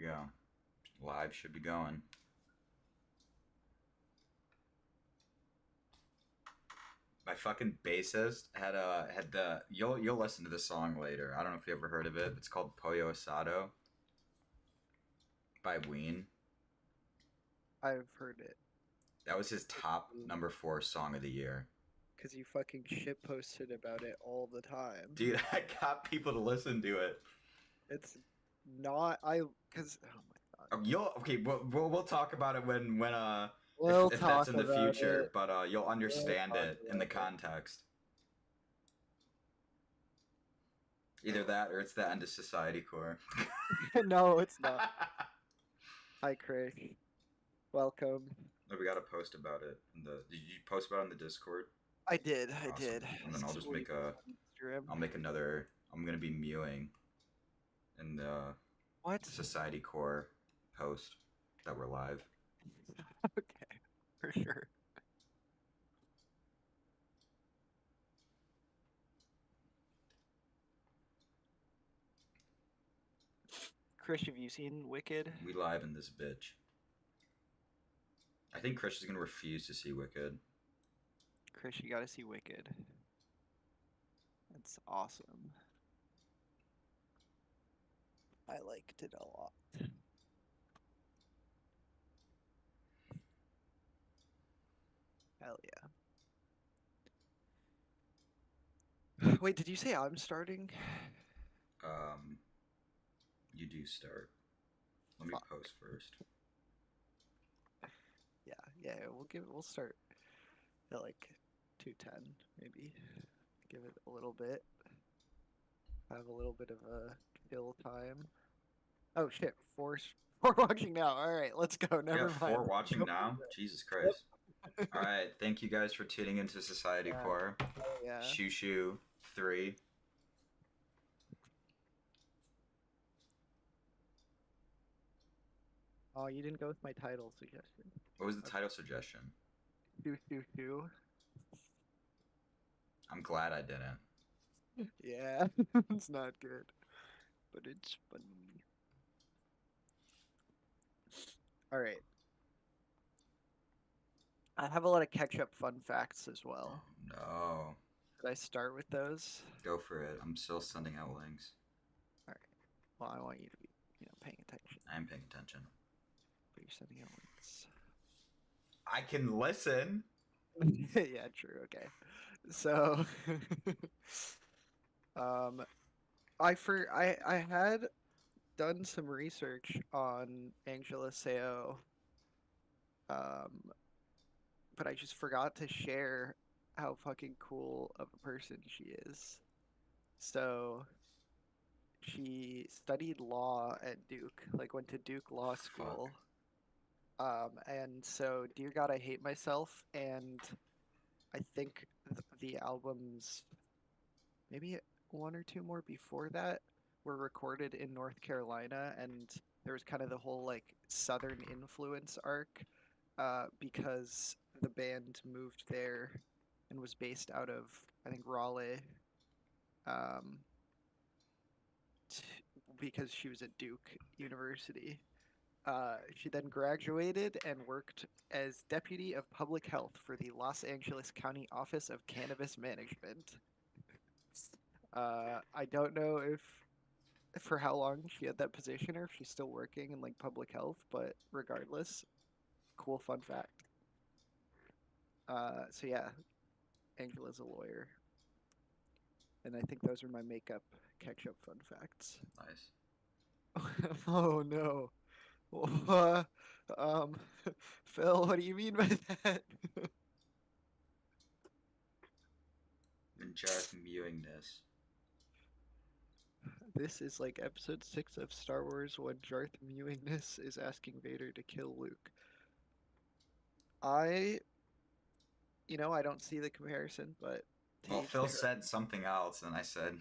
go. Live should be going. My fucking bassist had the you'll listen to this song later. I don't know if you ever heard of it. It's called Pollo Asado by Ween. I've heard it. That was his top number 4 song of the year. Because you fucking shit posted about it all the time. Dude, I got people to listen to it. It's not because oh my god. You'll okay. We'll talk about it when We'll if that's talk in the about future. it. But you'll We'll understand talk it in the about context. Either that or it's the end of Societycore. it. No, it's not. Hi, Craig. Welcome. No, we got to post about it. Did you post about it on the Discord? I did. I Awesome. did. And then I'll just Sweet. make a. I'll make another. I'm gonna be mewing in the What? Societycore post that we're live. Okay, for sure. Chris, have you seen Wicked? We live in this bitch. I think Chris is gonna refuse to see Wicked. Chris, you gotta see Wicked. It's awesome. I liked it a lot. Hell yeah. Wait, did you say I'm starting? You do start. Let me Fuck. post first. Yeah, we'll start at like 2:10 maybe. Give it a little bit. Have a little bit of a kill time. Oh shit, four watching now. All right, let's go. Never Yeah, mind. 4 watching now. Jesus Christ. All right, thank you guys for tuning into Societycore. Yeah. Shoo Shoo 3. Oh, you didn't go with my title suggestion. What was the title suggestion? Shoo. I'm glad I didn't. Yeah, it's not good, but it's funny. All right. I have a lot of catch-up fun facts as well. No. Should I start with those? Go for it. I'm still sending out links. All right. Well, I want you to be, paying attention. I'm paying attention. But you're sending out links. I can listen. Yeah, true. Okay. So, I had done some research on Angela Seo, but I just forgot to share how fucking cool of a person she is. So, she studied law at Duke, like went to Duke Law School. And so Dear God, I Hate Myself, and I think the albums, maybe one or two more before that, were recorded in North Carolina, and there was kind of the whole like Southern influence arc, because the band moved there and was based out of, I think, Raleigh, because she was at Duke University. She then graduated and worked as Deputy of Public Health for the Los Angeles County Office of Cannabis Management. I don't know if for how long she had that position or if she's still working in like public health, but regardless, cool fun fact. So yeah, Angela's a lawyer. And I think those are my makeup catch-up fun facts. Nice. Oh no. Um, Phil, what do you mean by that? And Jareth mewing this. This is like episode 6 of Star Wars when Darth Mewingness is asking Vader to kill Luke. I don't see the comparison, but Well, Phil said something else, and I said.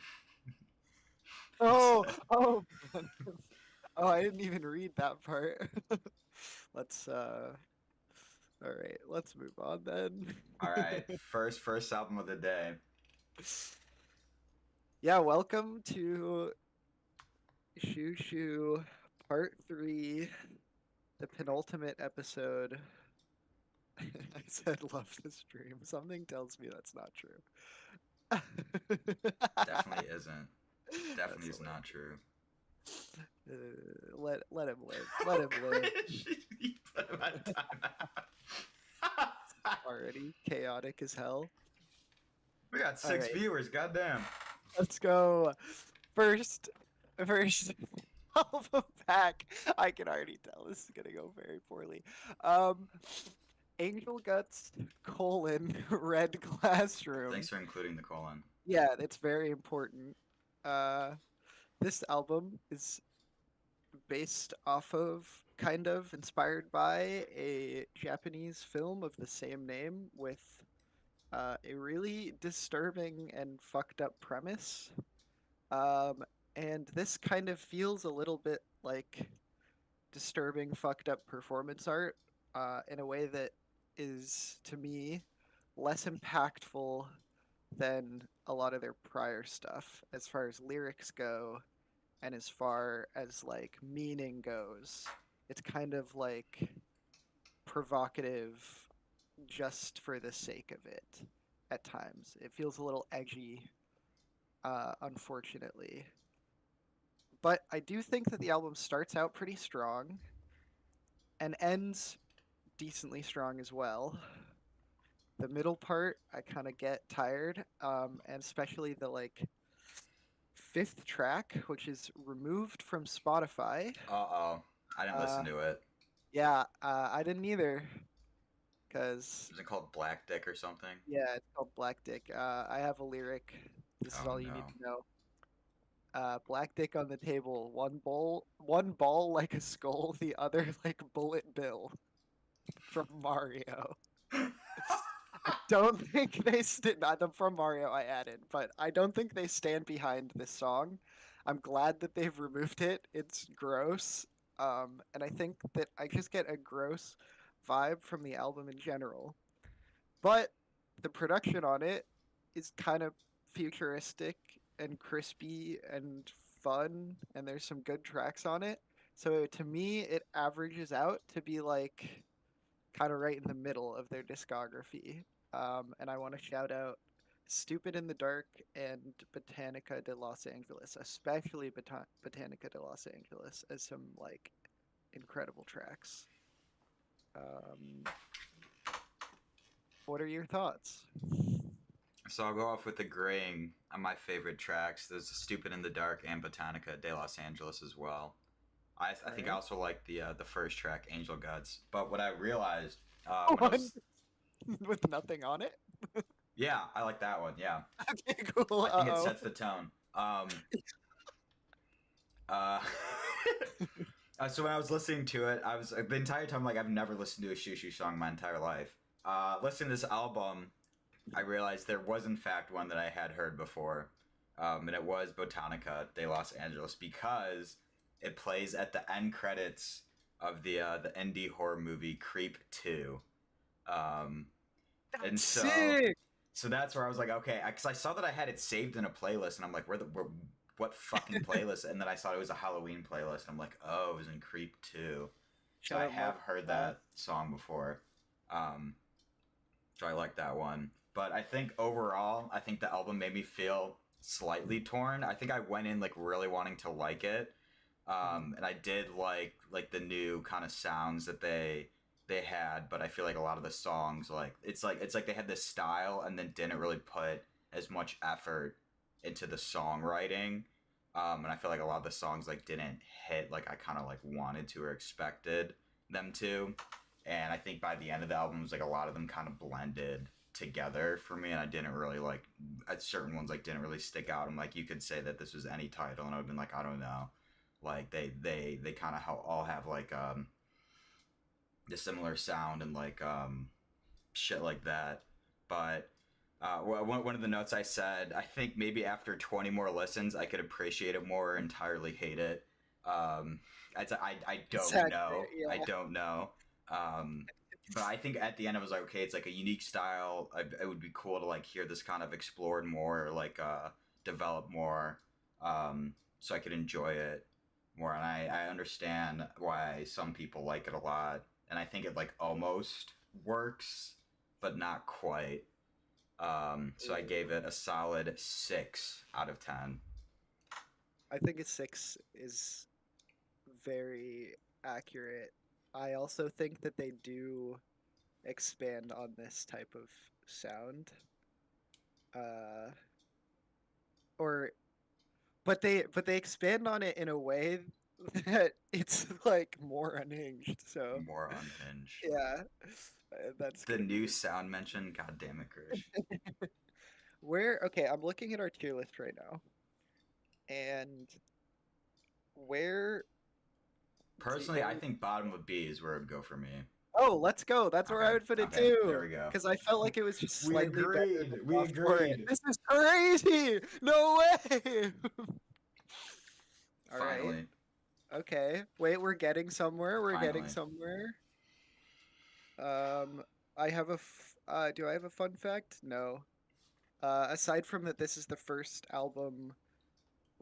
Oh, oh, oh! I didn't even read that part. Let's all right, let's move on then. All right, first album of the day. Yeah, welcome to Shoo Shoo Part 3, the penultimate episode. I said love this dream. Something tells me that's not true. Definitely isn't. Definitely That's is not hilarious. true. Let him live. Let him live. You put him on timeout. Already chaotic as hell. We got All 6 right, viewers. Goddamn. let's go. First album pack. I can already tell this is gonna go very poorly. Um, Angel Guts colon Red Thanks Classroom. for including the colon. Yeah, it's very important. Uh, this album is based off of, kind of inspired by a Japanese film of the same name with a really disturbing and fucked up premise. Um, and this kind of feels a little bit like disturbing, fucked up performance art in a way that is, to me, less impactful than a lot of their prior stuff as far as lyrics go and as far as like meaning goes. It's kind of like provocative just for the sake of it at times. It feels a little edgy, unfortunately. But I do think that the album starts out pretty strong and ends decently strong as well. The middle part, I kind of get tired, and especially the like fifth track, which is removed from Spotify. Uh-oh. I didn't Uh, listen to it. yeah, I didn't either, because Is it called Black Dick or something? yeah, it's called Black Dick. I have a lyric. This is Oh all you need no. to know. Black dick on the table, one ball like a skull, the other like Bullet Bill from Mario. I don't think they not them from Mario I added, but I don't think they stand behind this song. I'm glad that they've removed it. It's gross. And I think that I just get a gross vibe from the album in general. But the production on it is kind of futuristic and crispy and fun, and there's some good tracks on it. So to me, it averages out to be like kind of right in the middle of their discography. And I want to shout out Stupid in the Dark and Botanica de Los Angeles, especially Botanica de Los Angeles, as some like incredible tracks. Um, what are your thoughts? So I'll go off with agreeing on my favorite tracks. There's Stupid in the Dark and Botanica de Los Angeles as well. I All think I right. also like the first track, Angel Guts. But what I realized when I One was with nothing on it. yeah, I like that one. Yeah, Okay, cool. I think Uh it oh. sets the tone. Uh, so when I was listening to it, I was the entire time like I've never listened to a Shushu song my entire life. Listening to this album, I realized there was in fact one that I had heard before, and it was Botanica de Los Angeles because it plays at the end credits of the indie horror movie Creep 2. Um, and That's so sick. so that's where I was like, okay, because I saw that I had it saved in a playlist, and I'm like, what fucking playlist? And then I saw it was a Halloween playlist. And I'm like, oh, it was in Creep 2. So Shout I out have Mark. heard that song before. Um, so I like that one. But I think overall, I think the album made me feel slightly torn. I think I went in like really wanting to like it, Mhm. and I did like the new kind of sounds that they had. But I feel like a lot of the songs, like they had this style and then didn't really put as much effort into the songwriting. And I feel like a lot of the songs like didn't hit like I kind of like wanted to or expected them to. And I think by the end of the album, it was like a lot of them kind of blended together for me, and I didn't really like certain ones like didn't really stick out. I'm like, you could say that this was any title, and I would have been like, I don't know, like they kind of all have like the similar sound and like shit like that. But one of the notes I said, I think maybe after 20 more listens, I could appreciate it more or entirely hate it. I It's don't accurate. know. I Yeah. don't know. Um, but I think at the end I was like, okay, it's like a unique style. It would be cool to like hear this kind of explored more, or like develop more, so I could enjoy it. more, and I understand why some people like it a lot, and I think it like almost works, but not quite. So I gave it a solid 6 out of 10. I think a 6 is very accurate. I also think that they do expand on this type of sound. Uh, or but they expand on it in a way that it's like more unhinged. So More unhinged. yeah, that's The gonna be new your sound mention, god damn it, Krish. where. Okay, I'm looking at our tier list right now, and where Personally, I where think bottom of B is where it would go for me. Oh, let's go. That's where I Okay, would put it okay, there too. we go. Because I felt like it was just We slightly better agreed. than We before it. agreed. This is crazy. No way. All right. Finally, Okay. Wait, we're getting somewhere. We're getting finally. somewhere. Um, do I have a fun fact? No. Aside from that, this is the first album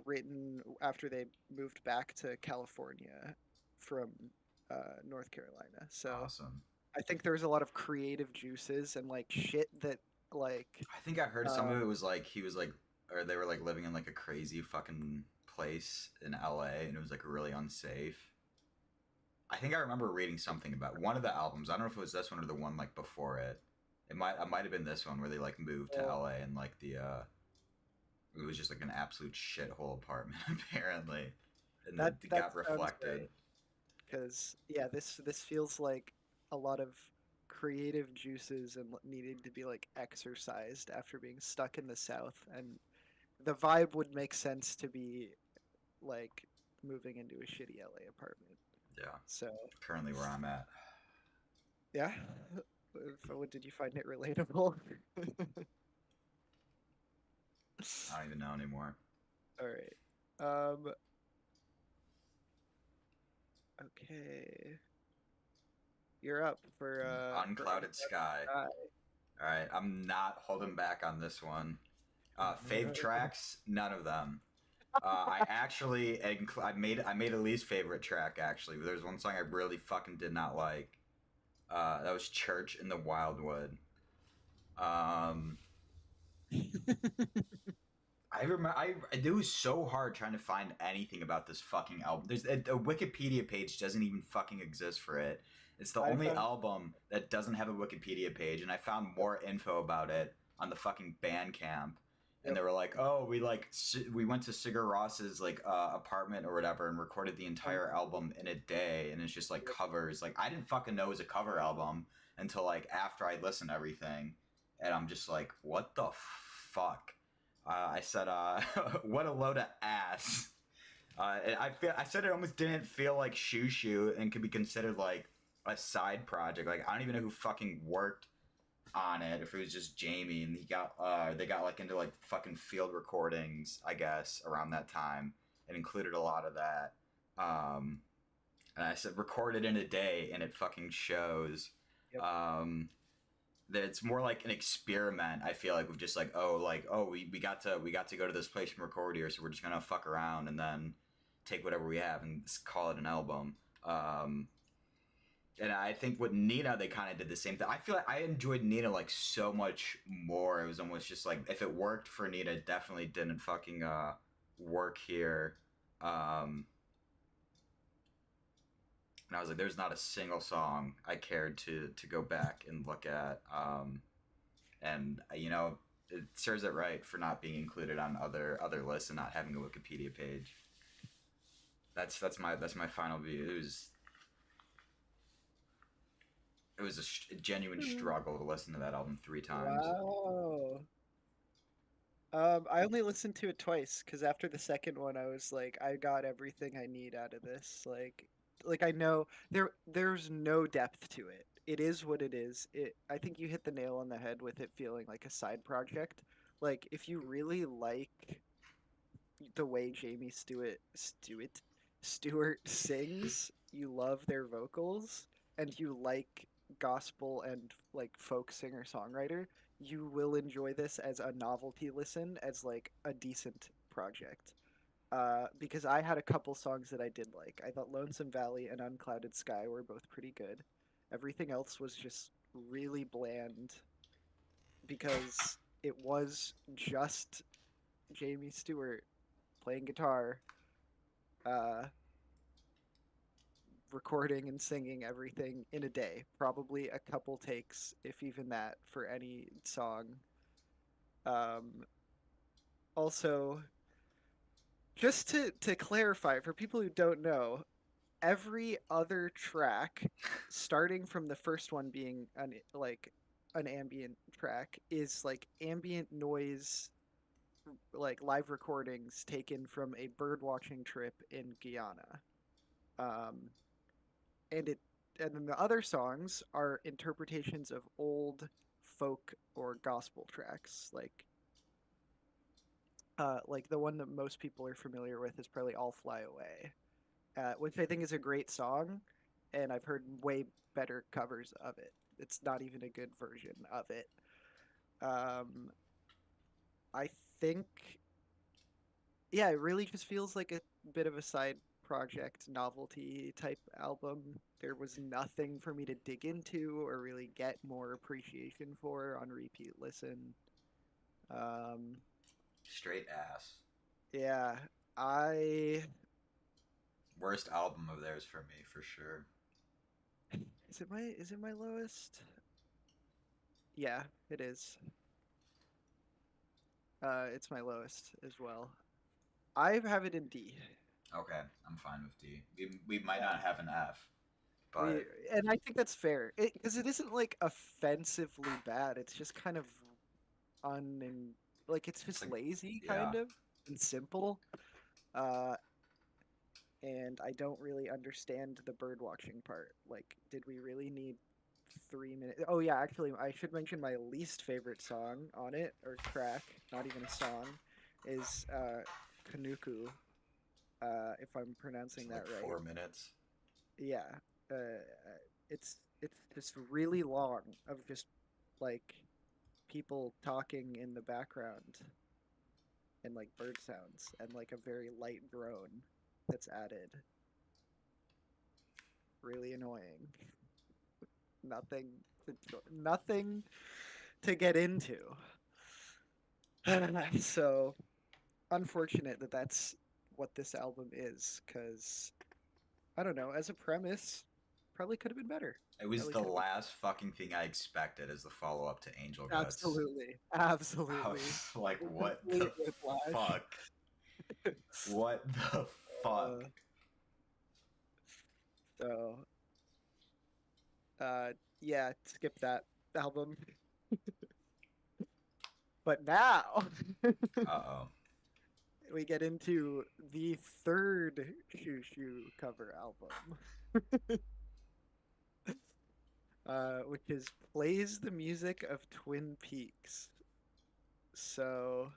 written after they moved back to California from North Carolina. So Awesome. I think there's a lot of creative juices and like shit that like I think I heard some uh of it was like he was like, or they were like living in like a crazy fucking place in LA, and it was like really unsafe. I think I remember reading something about one of the albums. I don't know if it was this one or the one like before it. It might have been this one where they like moved to uh, LA, and like the it was just like an absolute shithole apartment apparently, and that it that got sounds reflected. great because yeah, this feels like a lot of creative juices and needing to be like exercised after being stuck in the South, and the vibe would make sense to be like moving into a shitty LA apartment. Yeah, So currently where I'm at. yeah, what did you find it relatable? I don't even know anymore. All right. Okay. You're up for Unclouded Sky. Unclouded All right, I'm not holding back on this one. Fave Sky. tracks, none of them. I actually I made a least favorite track actually. There's one song I really fucking did not like. That was Church in the Wildwood. Um, I remember it was so hard trying to find anything about this fucking album. There's a Wikipedia page doesn't even fucking exist for it. It's the I only found album that doesn't have a Wikipedia page, and I found more info about it on the fucking Bandcamp. And yep. they were like, "Oh, we went to Sigur Ros's like apartment or whatever and recorded the entire album in a day, and it's just like Yep. covers. Like I didn't fucking know it was a cover album until like after I listened to everything, and I'm just like, what the fuck." I said, "What a load of ass." I said it almost didn't feel like Shoo Shoo and could be considered like a side project. Like I don't even know who fucking worked on it. If it was just Jamie and they got like into like fucking field recordings, I guess around that time. It included a lot of that. Um, and I said recorded in a day, and it fucking shows. Yep. Um, that it's more like an experiment. I feel like with just like we got to go to this place and record here, so we're just gonna fuck around and then take whatever we have and call it an album. And I think with Nina they kind of did the same thing. I feel like I enjoyed Nina like so much more. It was almost just like if it worked for Nina, it definitely didn't fucking work here. Um, and I was like, there's not a single song I cared to go back and look at. And it serves it right for not being included on other lists and not having a Wikipedia page. That's my final view. It was a genuine struggle to listen to that album 3 times. Wow. I only listened to it twice because after the second one, I was like, I got everything I need out of this. Like I know there's no depth to it. It is what it is. I think you hit the nail on the head with it feeling like a side project. Like if you really like the way Stewart sings, you love their vocals, and you like gospel and like folk singer songwriter, you will enjoy this as a novelty listen, as like a decent project. because I had a couple songs that I did like. I thought Lonesome Valley and Unclouded Sky were both pretty good. Everything else was just really bland because it was just Jamie Stewart playing guitar, uh, recording and singing everything in a day. Probably a couple takes, if even that, for any song. Um, Also, just to clarify for people who don't know, every other track, starting from the first one being an ambient track, is like ambient noise, like live recordings taken from a bird watching trip in Guyana. Um, and it and then the other songs are interpretations of old folk or gospel tracks, like the one that most people are familiar with is probably "I'll Fly Away," which I think is a great song, and I've heard way better covers of it. It's not even a good version of it. Um, I think, yeah, it really just feels like a bit of a side project novelty type album. There was nothing for me to dig into or really get more appreciation for on repeat listen. Um, Straight ass. yeah, I Worst album of theirs for me, for sure. is it my lowest? Yeah, it is. It's my lowest as well. I have it in D. Okay, I'm fine with D. We might Yeah. not have an F, We but and I think that's fair. Because it isn't like offensively bad. It's just kind of un and like it's it's just like, lazy yeah, kind of and simple. Uh and I don't really understand the bird watching part. Like, did we really need 3 minutes? Oh yeah, actually I should mention my least favorite song on it, or track, not even a song, is Kanuku, if I'm it's pronouncing that like right. 4 minutes. Yeah, it's just really long of just like people talking in the background and like bird sounds and like a very light drone that's added. Really annoying. Nothing nothing to get into. So unfortunate that that's what this album is, because I don't know, as a premise, probably could have been better. It was Probably the could have been last fucking thing I expected as the follow up to Angel Guts. absolutely, I absolutely. was like, what Complete the whiplash. fuck? What the fuck? Uh, so, yeah, skip that album. But now Uh oh. we get into the third Shoo Shoo cover album, which is Plays the Music of Twin Peaks. So,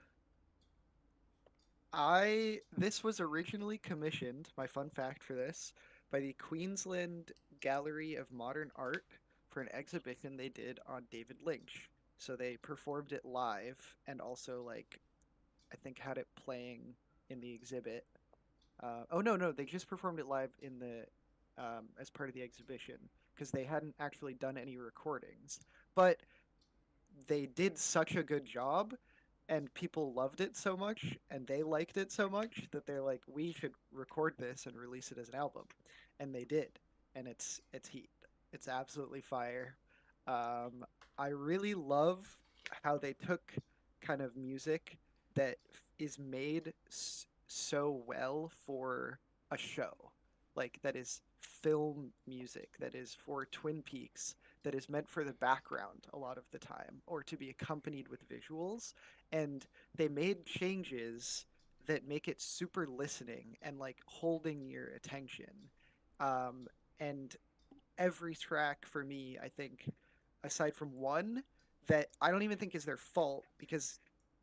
this was originally commissioned, my fun fact for this, by the Queensland Gallery of Modern Art for an exhibition they did on David Lynch. So they performed it live and also like I think had it playing in the exhibit. Oh no, no, they just performed it live in the as part of the exhibition because they hadn't actually done any recordings. But they did such a good job and people loved it so much and they liked it so much that they're like, we should record this and release it as an album. And they did. And it's heat. It's absolutely fire. um, I really love how they took kind of music that is made so well for a show, like that is film music that is for Twin Peaks, that is meant for the background a lot of the time or to be accompanied with visuals, and they made changes that make it super listening and like holding your attention. um, and every track for me, I think, aside from one that I don't even think is their fault, because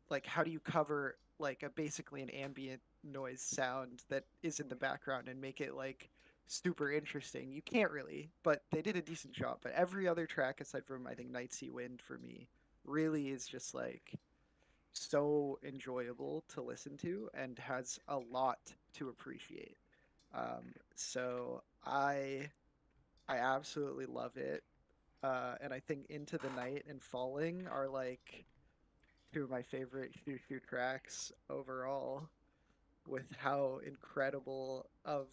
like how do you cover like a basically an ambient noise sound that is in the background and make it like super interesting? You can't really, but they did a decent job. But every other track aside from I think Night Sea Wind for me really is just like so enjoyable to listen to and has a lot to appreciate. So I absolutely love it. And I think Into the Night and Falling are like two of my favorite Shushu tracks overall, with how incredible of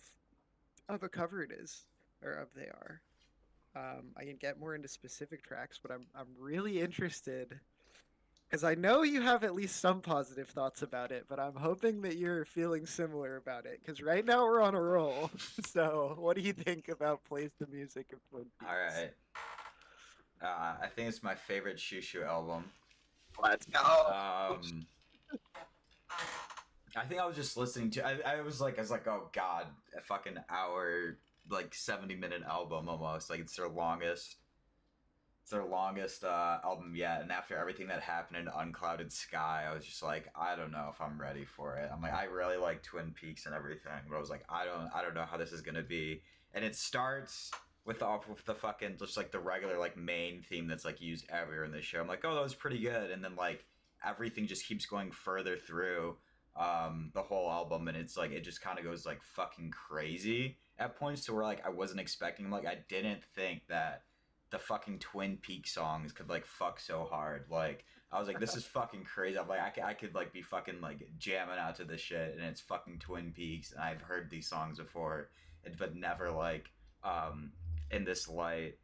a cover it is, or of they are. I can get more into specific tracks, but I'm really interested because I know you have at least some positive thoughts about it, but I'm hoping that you're feeling similar about it because right now we're on a roll. So, what do you think about Plays the Music of Twin All Peaks? right. I think it's my favorite Shushu album. Let's go. Um, I think I was just listening to. I was like, oh god, a fucking hour, like 70-minute album almost. Like it's their longest album yet. And after everything that happened in Unclouded Sky, I was just like, I don't know if I'm ready for it. I'm like, I really like Twin Peaks and everything, but I was like, I don't know how this is gonna be. And it starts with the fucking just like the regular like main theme that's like used everywhere in the show. I'm like, oh, that was pretty good. And then like everything just keeps going further through the whole album, and it's like it just kind of goes like fucking crazy at points to where like I wasn't expecting. Like I didn't think that the fucking Twin Peaks songs could like fuck so hard. Like I was like, this is fucking crazy. I'm like, I could like be fucking like jamming out to this shit, and it's fucking Twin Peaks, and I've heard these songs before, but never like um in this light.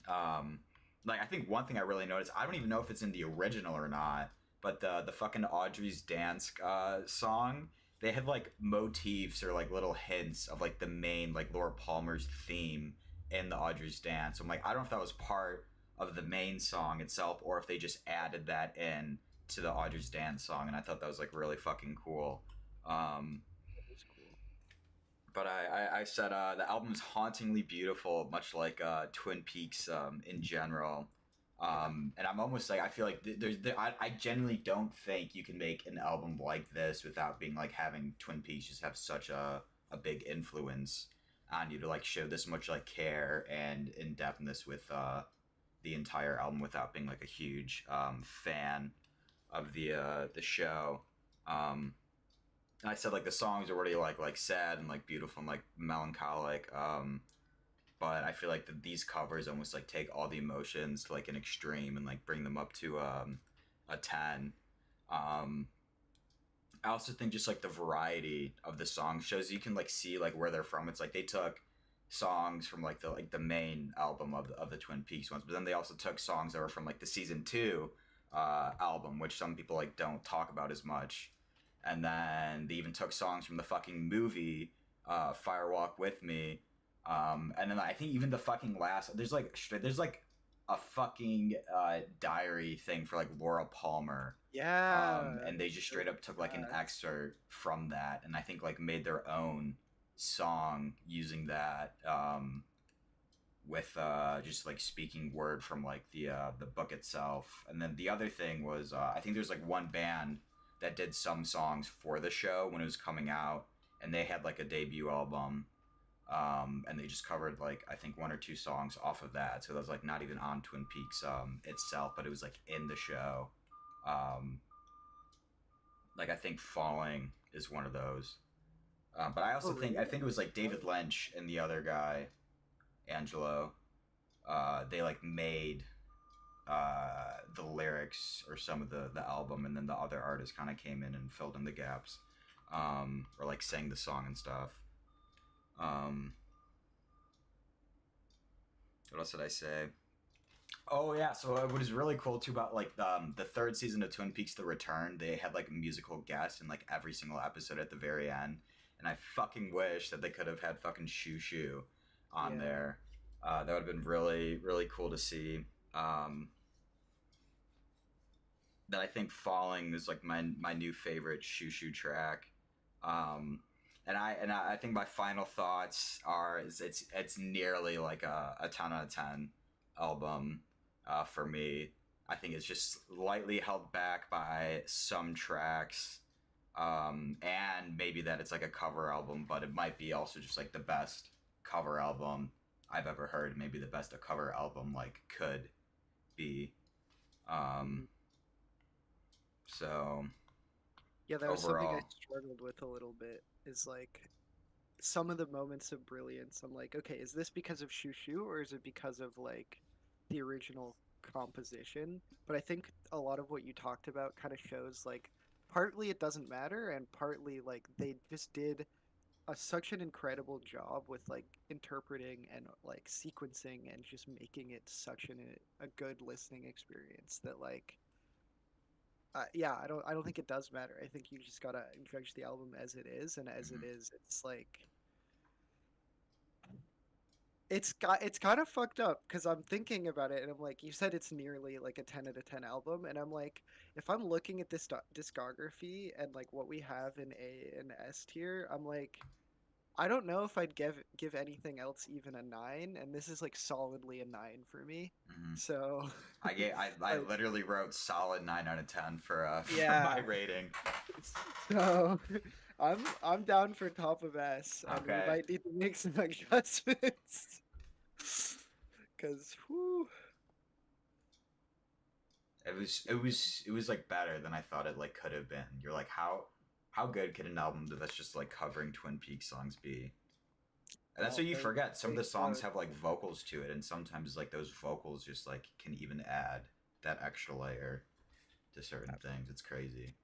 Um, like I think one thing I really noticed, I don't even know if it's in the original or not, but the fucking Audrey's Dance song, they had like motifs or like little hints of like the main like Laura Palmer's theme in the Audrey's Dance. So I'm like, I don't know if that was part of the main song itself or if they just added that in to the Audrey's Dance song, and I thought that was like really fucking cool. Um, That is cool. but I said the album's hauntingly beautiful, much like Twin Peaks in general. Yeah. And I'm almost like I feel like I genuinely don't think you can make an album like this without being like having Twin Peaks just have such a big influence on you to like show this much like care and in depthness with the entire album without being like a huge fan of the show. Um, and I said like the songs are already like sad and like beautiful and like melancholic. But I feel like these covers almost like take all the emotions to like an extreme and like bring them up to a 10. Um, I also think just like the variety of the song shows you can like see like where they're from. It's like they took songs from like the main album of the Twin Peaks ones, but then they also took songs that were from like the season 2 album, which some people like don't talk about as much. And then they even took songs from the fucking movie Firewalk with Me. And then I think even the fucking last there's like a fucking diary thing for like Laura Palmer, Yeah. and they just straight up took like an Facts. excerpt from that, and I think like made their own song using that, with just like speaking word from like the book itself. And then the other thing was I think there's like one band that did some songs for the show when it was coming out, and they had like a debut album, and they just covered like I think one or two songs off of that. So that was like not even on Twin Peaks itself, but it was like in the show. Um, like I think Falling is one of those. But I Oh, also think I really? think it was like David Lynch and the other guy, Angelo. They like made the lyrics or some of the album, and then the other artists kind of came in and filled in the gaps, or like sang the song and stuff. Um, what else did I say? Oh yeah, so what is really cool too about like the third season of Twin Peaks: The Return, they had like musical guests in like every single episode at the very end, and I fucking wish that they could have had fucking Shoo Shoo on Yeah. there. That would have been really cool to see. Um, that I think Falling is like my new favorite Shoo Shoo track. Um, and I think my final thoughts are is it's nearly like a 10 out of 10 album for me. I think it's just lightly held back by some tracks, and maybe that it's like a cover album, but it might be also just like the best cover album I've ever heard. Maybe the best a cover album like could be. Um, Mhm. So Yeah, that was something I overall, struggled with a little bit. Is like some of the moments of brilliance. I'm like, okay, is this because of Shushu or is it because of like the original composition? But I think a lot of what you talked about kind of shows like partly it doesn't matter and partly like they just did such an incredible job with like interpreting and like sequencing and just making it such a good listening experience that like yeah, I don't think it does matter. I think you just gotta judge the album as it is, and as it mhm, is, it's like it's kind of fucked up because I'm thinking about it and I'm like, you said it's nearly like a 10 out of 10 album, and I'm like, if I'm looking at this discography and like what we have in A and S tier, I'm like, I don't know if I'd give anything else even a 9, and this is like solidly a 9 for me. mhm. So, I like, literally wrote solid 9 out of 10 for my yeah. rating. So, I'm down for top of S, and we Okay. might need to make some adjustments. Cause, whoo, It was like better than I thought it like could have been. You're like how good could an album that's just like covering Twin Peaks songs be? And that's well, what you they're forget. Some of pretty the songs good. have like vocals to it, and sometimes like those vocals just like can even add that extra layer to certain things. It's crazy.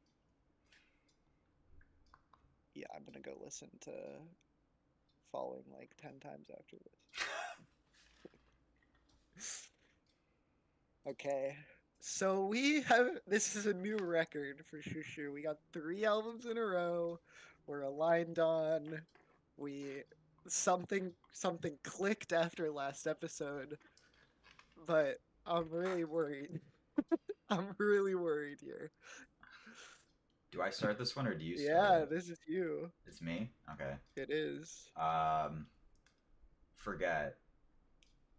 Yeah, I'm gonna go listen to Falling like 10 times after this. Okay. So we have this is a new record for Shushu. We got 3 albums in a row. We're aligned on. We something clicked after last episode, but I'm really worried. I'm really worried here. Do I start this one or do you start Yeah, it? this is you. It's me. Okay. It is. Um, Forget.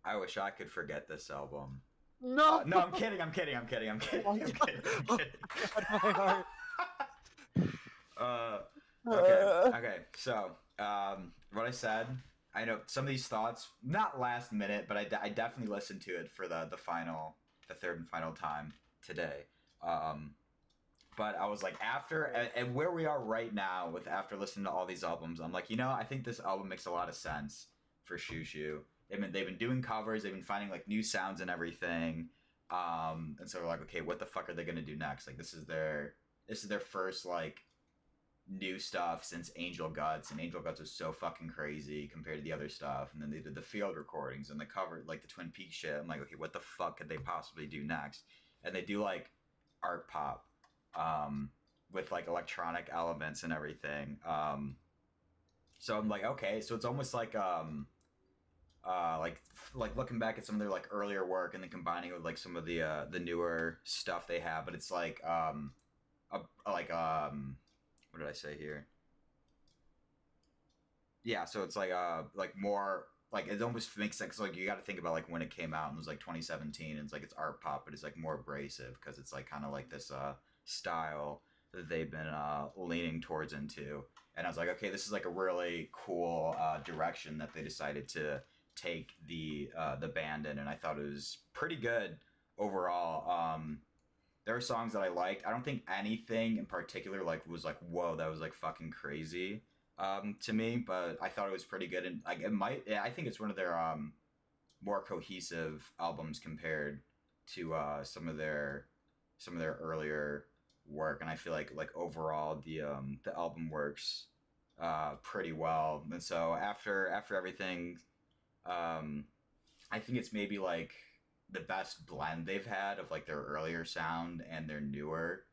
I wish I could forget this album. No. No, I'm kidding. I'm kidding. I'm kidding. I'm kidding. Oh my I'm god. kidding. I'm Oh kidding. my god, my heart. uh, okay. Okay. So, what I said. I know some of these thoughts, not last minute, but I definitely listened to it for the third and final time today. Um, but I was like, after and where we are right now with after listening to all these albums, I'm like, I think this album makes a lot of sense for Shushu. They've been doing covers, they've been finding like new sounds and everything. And so we're like, okay, what the fuck are they gonna do next? Like this is their first like new stuff since Angel Guts, and Angel Guts was so fucking crazy compared to the other stuff. And then they did the field recordings and the cover, like the Twin Peaks shit. I'm like, okay, what the fuck could they possibly do next? And they do like art pop, um, with like electronic elements and everything. So I'm like, okay, so it's almost like like looking back at some of their like earlier work and then combining it with like some of the newer stuff they have. But it's like like what did I say here? Yeah, so it's like more like it almost makes sense. Like you got to think about like when it came out and it was like 2017, and it's like it's art pop, but it's like more abrasive because it's like kind of like this style that they've been leaning towards into. And I was like, okay, this is like a really cool direction that they decided to take the band in, and I thought it was pretty good overall. There are songs that I liked. I don't think anything in particular like was like whoa, that was like fucking crazy to me, but I thought it was pretty good, and like it might. Yeah, I think it's one of their more cohesive albums compared to some of their earlier work, and I feel like overall the album works pretty well. And so after everything, um, I think it's maybe like the best blend they've had of like their earlier sound and their newer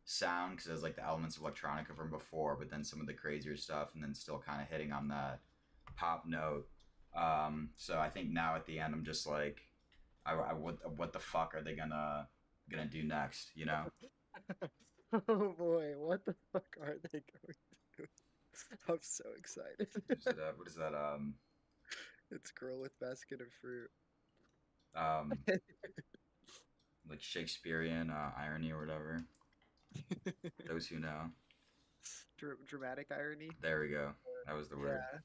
sound, because there's like the elements of electronica from before, but then some of the crazier stuff, and then still kind of hitting on that pop note. So I think now at the end, I'm just like, what the fuck are they gonna do next? You know? Oh boy, what the fuck are they going to do? I'm so excited. What is that? It's Girl with Basket of Fruit. Um, like Shakespearean irony or whatever. Those who know. Dramatic irony. There we go. That was the word. Yeah.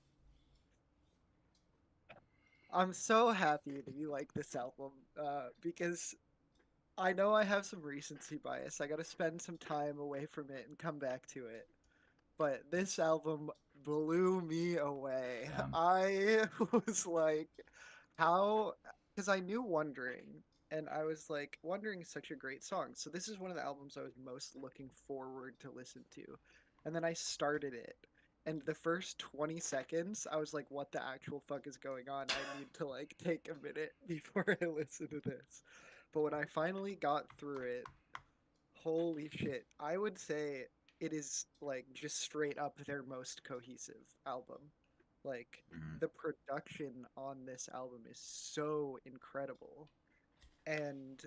I'm so happy that you like this album because I know I have some recency bias. I got to spend some time away from it and come back to it. But this album blew me away. Damn. I was like, how? Because I knew Wondering, and I was like, Wondering is such a great song. So this is one of the albums I was most looking forward to listen to. And then I started it, and the first 20 seconds, I was like, what the actual fuck is going on? I need to like take a minute before I listen to this. But when I finally got through it, holy shit. I would say it is like just straight up their most cohesive album. Like Mhm. the production on this album is so incredible. And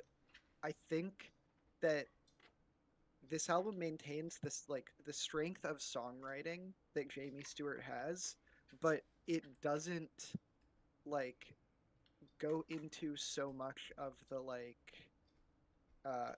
I think that this album maintains this like the strength of songwriting that Jamie Stewart has, but it doesn't like go into so much of the like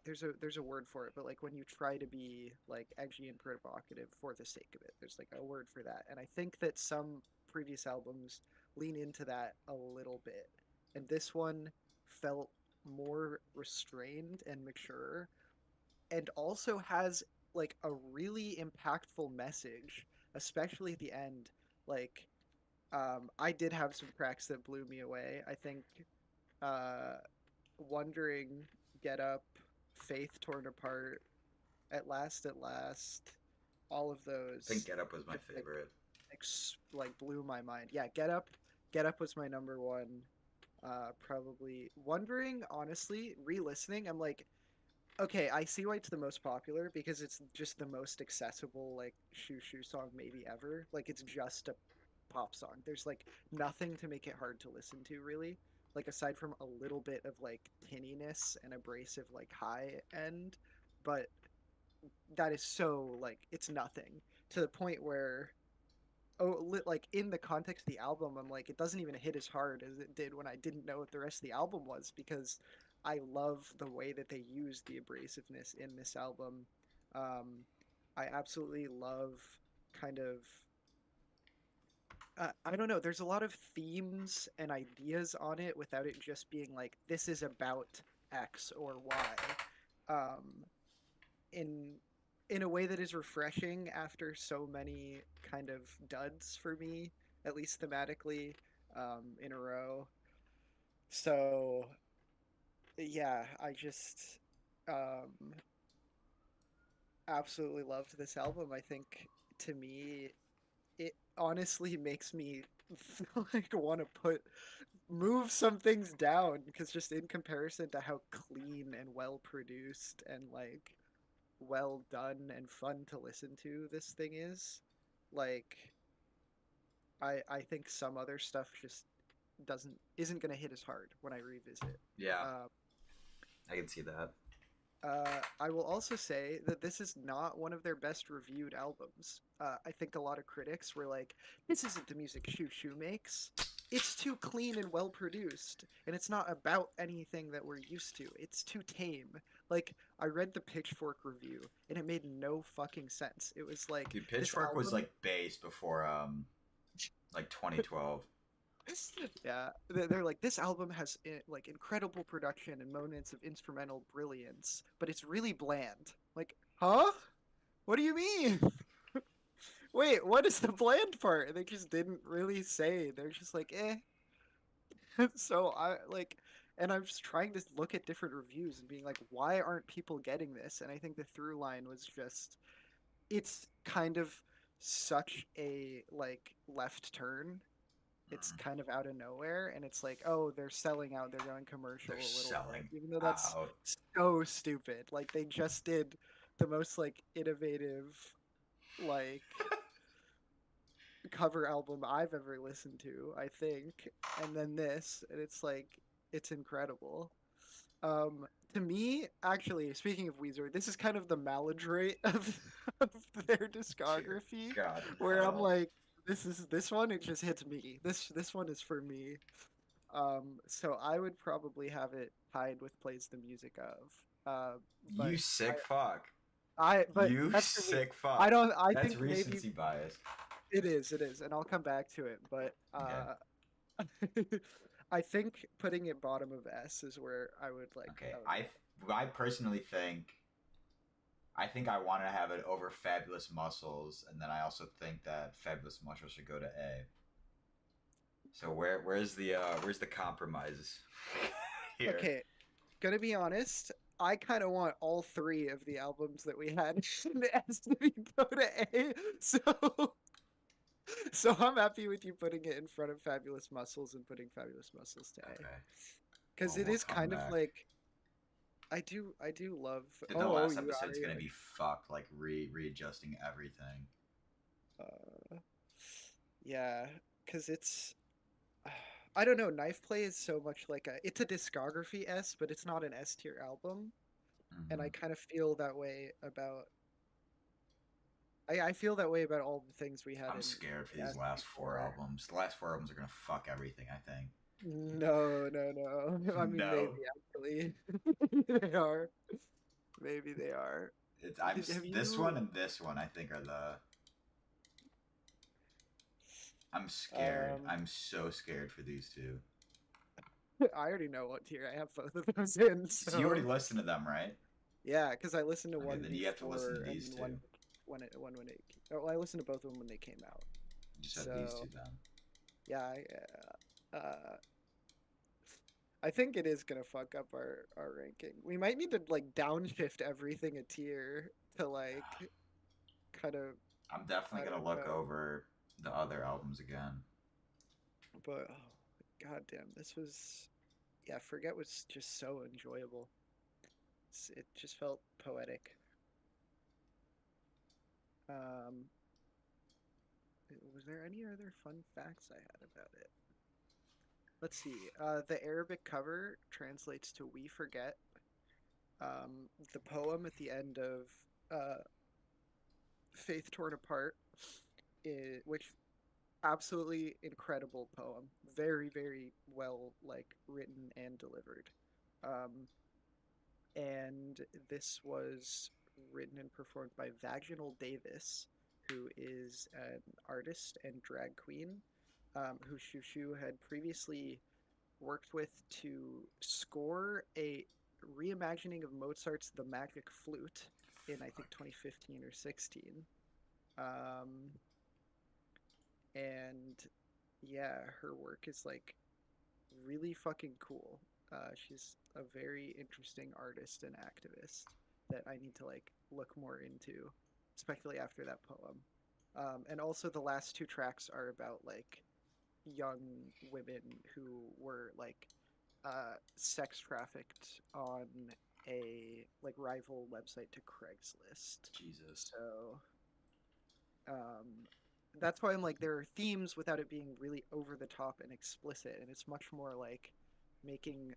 there's a word for it, but like when you try to be like edgy and provocative for the sake of it, there's like a word for that. And I think that some previous albums lean into that a little bit, and this one felt more restrained and mature, and also has like a really impactful message, especially at the end. Like, I did have some tracks that blew me away. I think uh, Wondering, Get Up, Faith Torn Apart, At Last, all of I think those Get Up was my just favorite. like blew my mind. Yeah, Get Up was my number one. Probably Wondering, honestly, re-listening, I'm like, okay, I see why it's the most popular because it's just the most accessible like shoo shoo song maybe ever. Like it's just a pop song. There's like nothing to make it hard to listen to really. Like aside from a little bit of like tinniness and abrasive like high end, but that is so like it's nothing to the point where like in the context of the album, I'm like, it doesn't even hit as hard as it did when I didn't know what the rest of the album was because I love the way that they use the abrasiveness in this album. Um, I absolutely love kind of I don't know. There's a lot of themes and ideas on it without it just being like this is about X or Y. Um, in in a way that is refreshing after so many kind of duds for me, at least thematically, in a row. So yeah, I just um, absolutely loved this album. I think to me, it honestly makes me like want to put move some things down because just in comparison to how clean and well produced and like well done and fun to listen to this thing is, like I think some other stuff just doesn't isn't gonna hit as hard when I revisit. Yeah, Uh, I can see that. I will also say that this is not one of their best reviewed albums. I think a lot of critics were like, "This isn't the music Shoo Shoo makes. It's too clean and well produced, and it's not about anything that we're used to. It's too tame." Like, I read the Pitchfork review, and it made no fucking sense. It was like Dude, this Pitchfork was album. like based before like 2012. Yeah, they're like this album has like incredible production and moments of instrumental brilliance, but it's really bland. Like, huh? What do you mean? Wait, what is the bland part? They just didn't really say. They're just like, eh. So I like, and I was trying to look at different reviews and being like, why aren't people getting this? And I think the through line was just, it's kind of such a like left turn. It's Mm. kind of out of nowhere, and it's like, oh, they're selling out, they're going They're commercial a little bit, selling even though that's out. so stupid. Like they just did the most like innovative like cover album I've ever listened to, I think, and then this, and it's like it's incredible. To me, actually, speaking of Weezer, this is kind of the maladroit of their Dear discography, God in where I'm hell. like, this one, it just hits me. This one is for me. So I would probably have it tied with plays the music of. You But sick fuck. but You that's for me. sick fuck. I That's think maybe recency bias. it is, and I'll come back to it. But Okay. I think putting it bottom of S is where I would like. Okay, I would I personally think I think I want to have it over Fabulous Muscles, and then I also think that Fabulous Muscles should go to A. So where's the compromise here? Okay, gonna be honest. I kind of want all three of the albums that we had in S to go to A. So I'm happy with you putting it in front of Fabulous Muscles and putting Fabulous Muscles to A. Okay, Because well it we'll is come kind of back. like I do love. Dude, the Oh, last you are episode's gonna here. be fucked, like readjusting everything. Uh, yeah, because it's I don't know. Knife Play is so much like it's a discography S, but it's not an S tier album, and I Hmm. kind of feel that way about. I feel that way about all the things we had I'm in scared for these S last four before. albums. The last four albums are gonna fuck everything. I think. No, no, no. I mean, maybe No, actually, they are. Maybe they are. Have this you? one and this one. I think are the. I'm scared. Um, I'm so scared for these two. I already know what tier I have both of those in. So you already So listened to them, right? yeah, because I listened to Okay, one then you have to listen to before and these two. one when it. Oh, I listened to both of them when they came out. You just have these two So then. yeah, I think it is gonna fuck up our ranking. We might need to like downshift everything a tier to like kind of I'm I definitely gonna don't look know, over the other albums again. but oh, god damn, this was yeah. Forget was just so enjoyable. It just felt poetic. Um, was there any other fun facts I had about it? Let's see. The Arabic cover translates to "We forget." The poem at the end of uh, "Faith Torn Apart," which absolutely incredible poem, very very well like written and delivered. Um, and this was written and performed by Vaginal Davis, who is an artist and drag queen, who Shushu had previously worked with to score a reimagining of Mozart's The Magic Flute in I think 2015 or 16. Um, and yeah, her work is like really fucking cool. She's a very interesting artist and activist that I need to like look more into, especially after that poem. And also the last two tracks are about like young women who were like sex trafficked on a like rival website to Craigslist. Jesus. So um, that's why I'm like there are themes without it being really over the top and explicit, and it's much more like making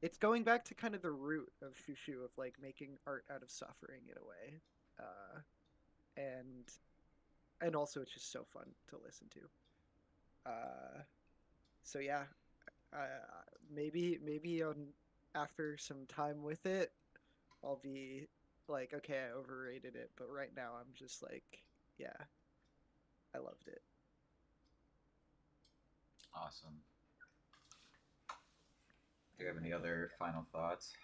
it's going back to kind of the root of Shushu of like making art out of suffering in a way, and also it's just so fun to listen to. Uh, so yeah, maybe on after some time with it, I'll be like, okay, I overrated it, but right now I'm just like, yeah, I loved it. Awesome. Do you have any other final thoughts?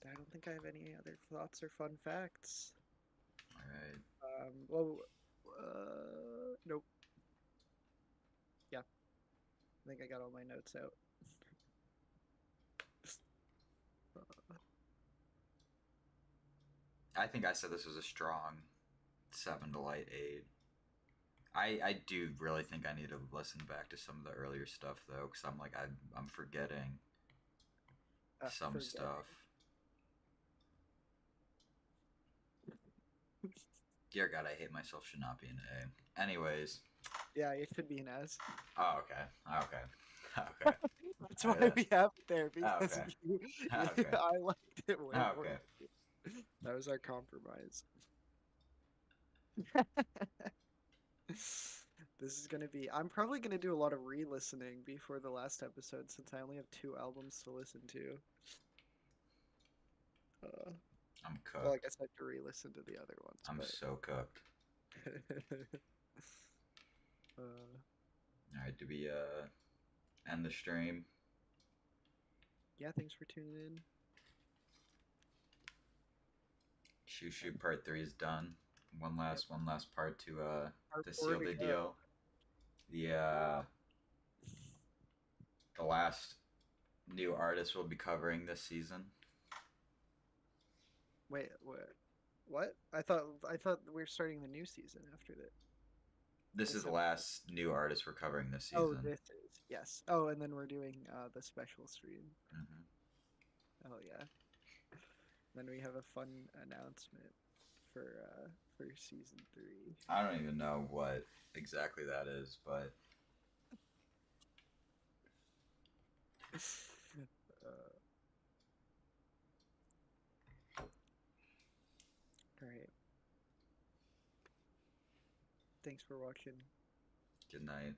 I don't think I have any other thoughts or fun facts. All right. Well, nope. Yeah, I think I got all my notes out. I think I said this was a strong 7 to light 8. I do really think I need to listen back to some of the earlier stuff though, because I'm forgetting some Forgetting. stuff. Dear God, I hate myself should not be an A. Anyways. Yeah, it should be an S. Oh, okay. Okay. Okay. That's All right. why we have it there because Okay. Okay. I liked it way more. Okay. That was our compromise. This is gonna be. I'm probably gonna do a lot of re-listening before the last episode since I only have two albums to listen to. Uh, I'm well, I cooked. guess I have to re-listen to the other ones, I'm but. so cooked. uh, All right. Do we end the stream. Yeah, thanks for tuning in. Shoot Shoot Part 3 is done. One last part Part to four seal to the go. deal. The last new artist we'll be covering this season. Wait, what? I thought we were starting the new season after that. This is This the episode. last new artist we're covering this Oh, season. this is yes. Oh, and then we're doing the special stream. Mm-hmm. Oh yeah. Then we have a fun announcement for season 3. I don't even know what exactly that is, but All right. Thanks for watching. good night.